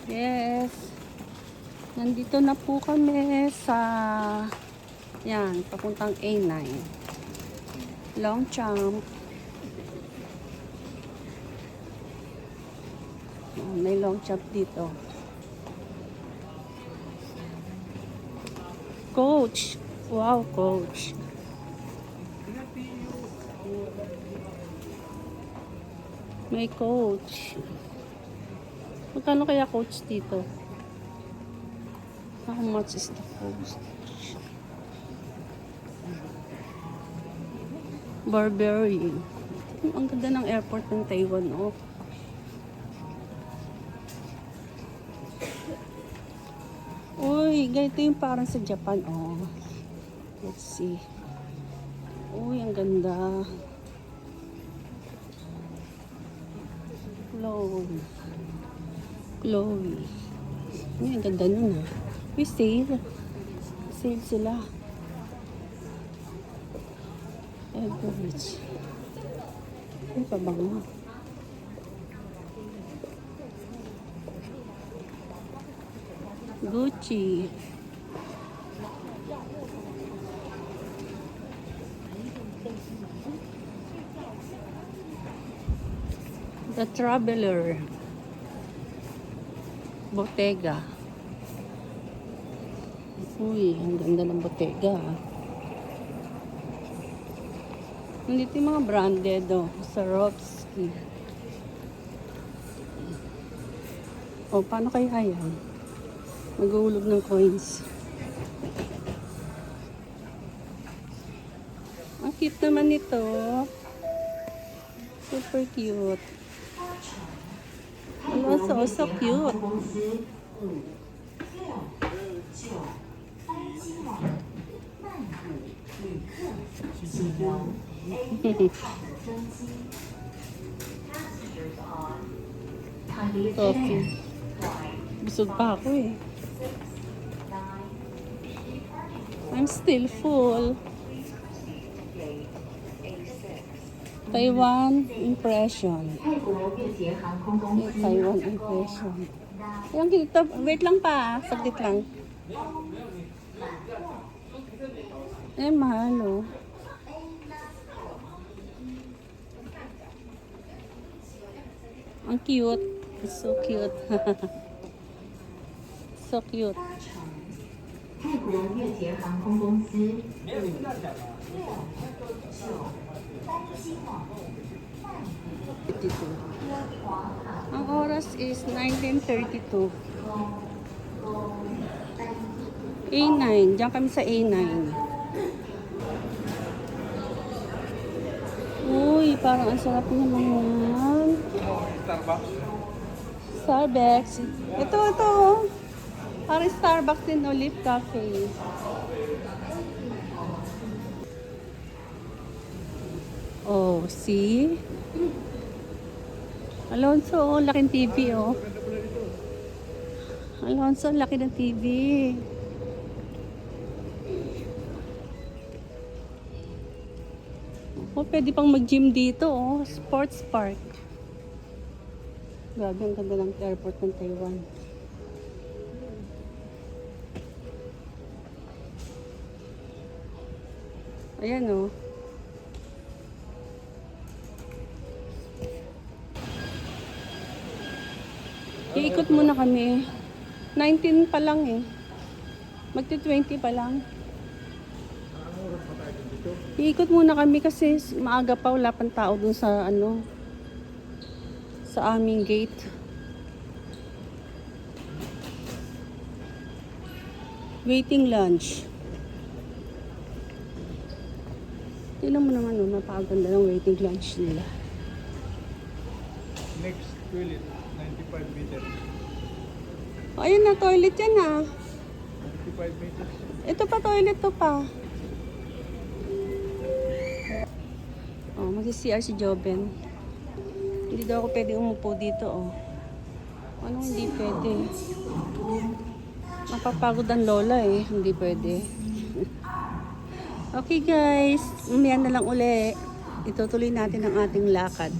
Yes. Nandito na po kami sa yan, papuntang A9. Longchamp. May Longchamp dito. Coach. Wow, Coach. May Coach. Magkano kaya Coach dito? How much is the Coach? Burberry. Ang ganda ng airport ng Taiwan, oh. Uy, ganito yung parang sa Japan, oh. Let's see. Uy, ang ganda. Chloe. Chloe. Uy, ang ganda nun, ah. Uy, sale. Sale sila. Everbridge. Ay, pabango. Gucci. The Traveler. Bottega. Uy, ang ganda ng Bottega. Nandito yung mga branded, oh. Swarovski. Oh, paano kaya yan? Nag-uulog ng coins. Ang cute naman nito. Super cute. Also, so cute. Coffee. Busog pa ako eh. I'm still full. Taiwan impression. Taiwan impression. Yung dito, wait lang pa, saglit lang. Eh, mahal oh. Ang cute. It's so cute. So cute. 泰国越捷航空公司Ang oras is 19:32. A9. Diyan kami sa A9. Uy, parang ang sarap naman yan. Starbucks. Ito. Parang Starbucks din, Olive Cafe. Oh, see? Alonso, laking TV, oh. Alonso, laki ng TV. Oh, pwede pang mag-gym dito, oh. Sports park. Grabe, ang ganda ng airport ng Taiwan. Ayan, oh. Iikot muna kami. 19 pa lang eh. Magti-20 pa lang. Iikot muna kami kasi maaga pa, wala pang tao dun sa ano, sa aming gate. Waiting lunch. Tingnan mo naman, no, napakaganda ng waiting lunch nila. Next toilet, 95 meters. Oh, ayun na, toilet yan ah. 95 meters. Ito pa, toilet to pa. Oh, mag-CR si Joben. Hindi daw ako pwede umupo dito, oh. Anong hindi pwede? Mapapagod ang lola eh. Hindi pwede. Okay guys, umaya na lang uli. Itutuloy natin ang ating lakad.